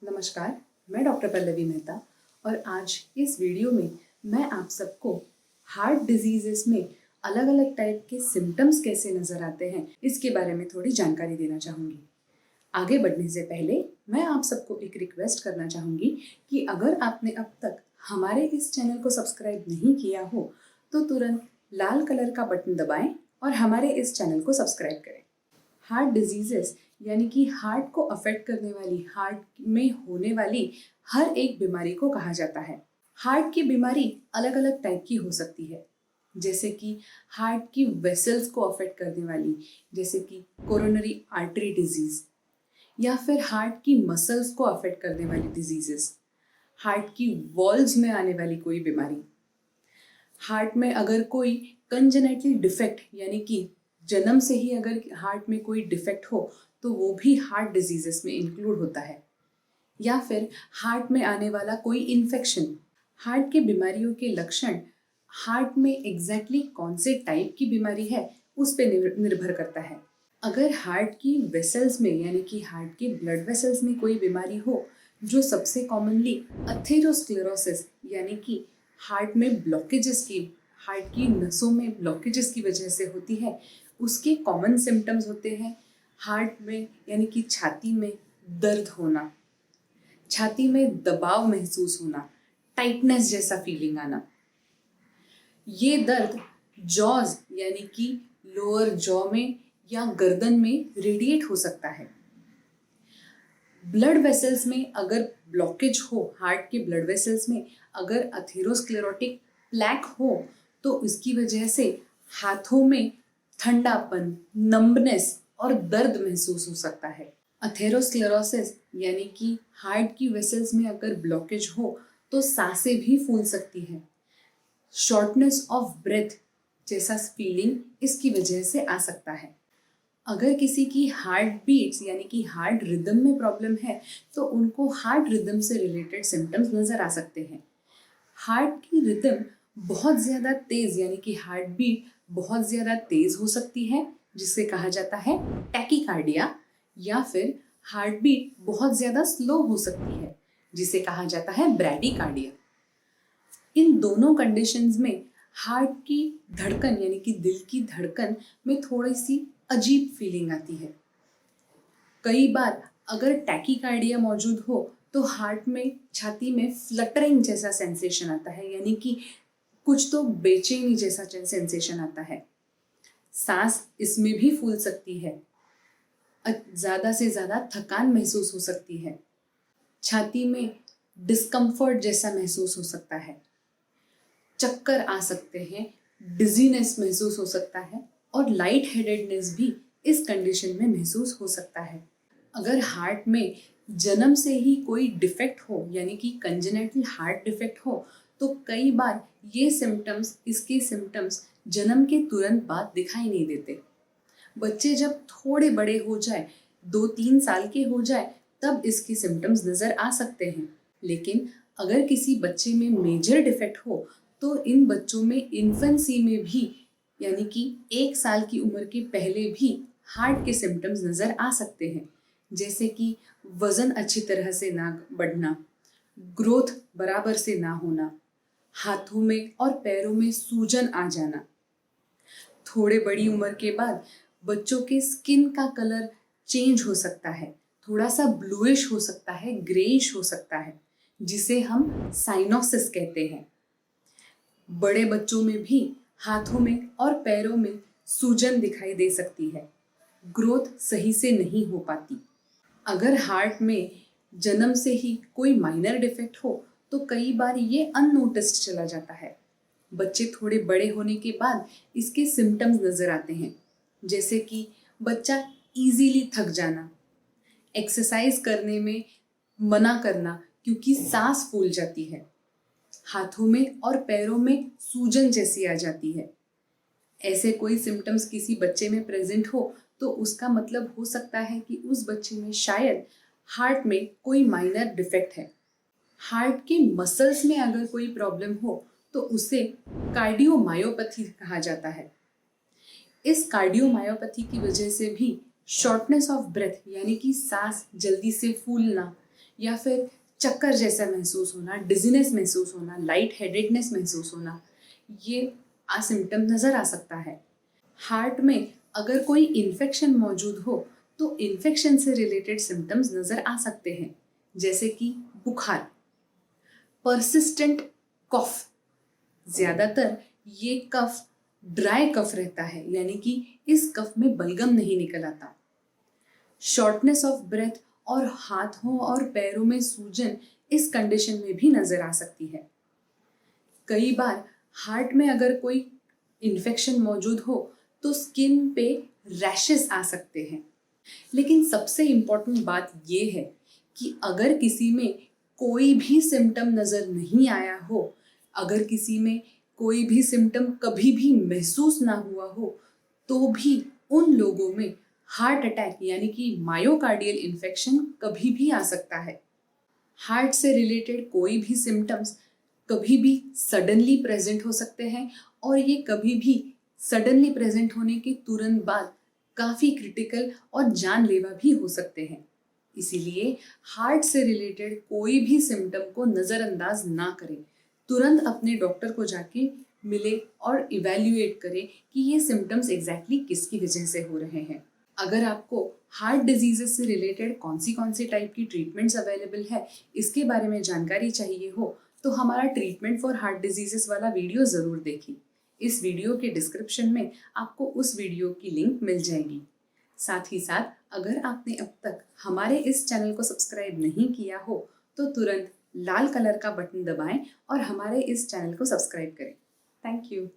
नमस्कार, मैं डॉक्टर पल्लवी मेहता और आज इस वीडियो में मैं आप सबको हार्ट डिजीजेस में अलग अलग टाइप के सिम्टम्स कैसे नज़र आते हैं इसके बारे में थोड़ी जानकारी देना चाहूँगी। आगे बढ़ने से पहले मैं आप सबको एक रिक्वेस्ट करना चाहूँगी कि अगर आपने अब तक हमारे इस चैनल को सब्सक्राइब नहीं किया हो तो तुरंत लाल कलर का बटन दबाएं और हमारे इस चैनल को सब्सक्राइब करें। हार्ट डिजीजेस यानी कि हार्ट को अफेक्ट करने वाली, हार्ट में होने वाली हर एक बीमारी को कहा जाता है। हार्ट की बीमारी अलग अलग टाइप की हो सकती है, जैसे कि हार्ट की वेसल्स को अफेक्ट करने वाली, जैसे कि कोरोनरी आर्टरी डिजीज, या फिर हार्ट की मसल्स को अफेक्ट करने वाली डिजीजेस, हार्ट की वॉल्व्स में आने वाली कोई बीमारी, हार्ट में अगर कोई कंजेनिटल डिफेक्ट यानी कि जन्म से ही अगर हार्ट में कोई डिफेक्ट हो तो वो भी हार्ट डिजीजेस में इंक्लूड होता है, या फिर हार्ट में आने वाला कोई इन्फेक्शन। हार्ट की बीमारियों के लक्षण हार्ट में एग्जैक्टली कौन से टाइप की बीमारी है उस पर निर्भर करता है। अगर हार्ट की वेसल्स में यानी कि हार्ट के ब्लड वेसल्स में कोई बीमारी हो, जो सबसे कॉमनली अथेरोस्क्लेरोसिस यानी कि हार्ट में ब्लॉकेजेस की, हार्ट की नसों में ब्लॉकेजेस की वजह से होती है, उसके कॉमन सिम्टम्स होते हैं हार्ट में यानी कि छाती में दर्द होना, छाती में दबाव महसूस होना, टाइटनेस जैसा फीलिंग आना। ये दर्द जॉज यानी कि लोअर जॉ में या गर्दन में रेडिएट हो सकता है। ब्लड वेसल्स में अगर ब्लॉकेज हो, हार्ट के ब्लड वेसल्स में अगर अथेरोस्क्लेरोटिक प्लैक हो तो इसकी वजह से हाथों में ठंडापन, नंबनेस और दर्द महसूस हो सकता है। अथेरोस्क्लेरोसिस यानी कि हार्ट की वेसल्स में अगर ब्लॉकेज हो तो सांसें भी फूल सकती है। शॉर्टनेस ऑफ ब्रेथ जैसा फीलिंग इसकी वजह से आ सकता है। अगर किसी की हार्ट बीट्स यानी कि हार्ट रिदम में प्रॉब्लम है तो उनको हार्ट रिदम से रिलेटेड सिम्टम्स नजर आ सकते हैं। हार्ट की रिदम बहुत ज़्यादा तेज यानी कि हार्ट बीट बहुत ज़्यादा तेज हो सकती है, जिसे कहा जाता है टैकीकार्डिया, या फिर हार्ट बीट बहुत ज़्यादा स्लो हो सकती है, जिसे कहा जाता है ब्रैडीकार्डिया। इन दोनों कंडीशंस में हार्ट की धड़कन यानी कि दिल की धड़कन में थोड़ी सी अजीब फीलिंग आती है। कई बार अगर टैकीकार्डिया मौजूद हो तो हार्ट में, छाती में फ्लटरिंग जैसा सेंसेशन आता है, यानी कि कुछ तो बेचैनी जैसा सेंसेशन आता है। सांस इसमें भी फूल सकती है, ज़्यादा से ज़्यादा थकान महसूस हो सकती है, छाती में डिस्कम्फर्ट जैसा महसूस हो सकता है, चक्कर आ सकते हैं, डिजीनेस महसूस हो सकता है और लाइट हेडेडनेस भी इस कंडीशन में महसूस हो सकता है। अगर हार्ट में जन्म से ही कोई डिफेक्ट हो यानी कि कंजेनिटल हार्ट डिफेक्ट हो तो कई बार ये सिम्टम्स, इसके सिम्टम्स जन्म के तुरंत बाद दिखाई नहीं देते। बच्चे जब थोड़े बड़े हो जाए, 2-3 साल के हो जाए, तब इसके सिम्टम्स नज़र आ सकते हैं। लेकिन अगर किसी बच्चे में मेजर डिफेक्ट हो तो इन बच्चों में इन्फेंसी में भी यानी कि 1 साल की उम्र के पहले भी हार्ट के सिम्टम्स नज़र आ सकते हैं, जैसे कि वज़न अच्छी तरह से ना बढ़ना, ग्रोथ बराबर से ना होना, हाथों में और पैरों में सूजन आ जाना। थोड़े बड़ी उम्र के बाद बच्चों के स्किन का कलर चेंज हो सकता है, थोड़ा सा ब्लूइश हो सकता है, ग्रेइश हो सकता है, जिसे हम साइनोसिस कहते हैं। बड़े बच्चों में भी हाथों में और पैरों में सूजन दिखाई दे सकती है, ग्रोथ सही से नहीं हो पाती। अगर हार्ट में जन्म से ही कोई माइनर डिफेक्ट हो तो कई बार ये अननोटिस्ड चला जाता है। बच्चे थोड़े बड़े होने के बाद इसके सिम्टम्स नज़र आते हैं, जैसे कि बच्चा इजीली थक जाना, एक्सरसाइज करने में मना करना क्योंकि सांस फूल जाती है, हाथों में और पैरों में सूजन जैसी आ जाती है। ऐसे कोई सिम्टम्स किसी बच्चे में प्रेजेंट हो तो उसका मतलब हो सकता है कि उस बच्चे में शायद हार्ट में कोई माइनर डिफेक्ट है। हार्ट के मसल्स में अगर कोई प्रॉब्लम हो तो उसे कार्डियोमायोपैथी कहा जाता है। इस कार्डियोमायोपैथी की वजह से भी शॉर्टनेस ऑफ ब्रेथ यानी कि सांस जल्दी से फूलना या फिर चक्कर जैसा महसूस होना, डिजीनेस महसूस होना, लाइट हेडेडनेस महसूस होना, ये सिम्टम नज़र आ सकता है। हार्ट में अगर कोई इन्फेक्शन मौजूद हो तो इन्फेक्शन से रिलेटेड सिम्टम्स नज़र आ सकते हैं, जैसे कि बुखार, परसिस्टेंट कफ। ज़्यादातर ये कफ ड्राई कफ रहता है, यानी कि इस कफ में बलगम नहीं निकल आता। शॉर्टनेस ऑफ ब्रेथ और हाथों और पैरों में सूजन इस कंडीशन में भी नज़र आ सकती है। कई बार हार्ट में अगर कोई इन्फेक्शन मौजूद हो तो स्किन पे रैशेस आ सकते हैं। लेकिन सबसे इम्पॉर्टेंट बात ये है कि अगर किसी में कोई भी सिम्टम नज़र नहीं आया हो, अगर किसी में कोई भी सिम्टम कभी भी महसूस ना हुआ हो, तो भी उन लोगों में हार्ट अटैक यानी कि मायोकार्डियल इन्फेक्शन कभी भी आ सकता है। हार्ट से रिलेटेड कोई भी सिम्टम्स कभी भी सडनली प्रेजेंट हो सकते हैं और ये कभी भी सडनली प्रेजेंट होने के तुरंत बाद काफ़ी क्रिटिकल और जानलेवा भी हो सकते हैं। इसीलिए हार्ट से रिलेटेड कोई भी सिम्टम को नज़रअंदाज ना करें। तुरंत अपने डॉक्टर को जाके मिले और इवैल्यूएट करें कि ये सिम्टम्स एग्जैक्टली किसकी वजह से हो रहे हैं। अगर आपको हार्ट डिजीजेस से रिलेटेड कौन सी टाइप की ट्रीटमेंट्स अवेलेबल है, इसके बारे में जानकारी चाहिए हो तो हमारा ट्रीटमेंट फॉर हार्ट डिजीजेस वाला वीडियो ज़रूर देखिए। इस वीडियो के डिस्क्रिप्शन में आपको उस वीडियो की लिंक मिल जाएगी। साथ ही साथ अगर आपने अब तक हमारे इस चैनल को सब्सक्राइब नहीं किया हो तो तुरंत लाल कलर का बटन दबाएं और हमारे इस चैनल को सब्सक्राइब करें। Thank you.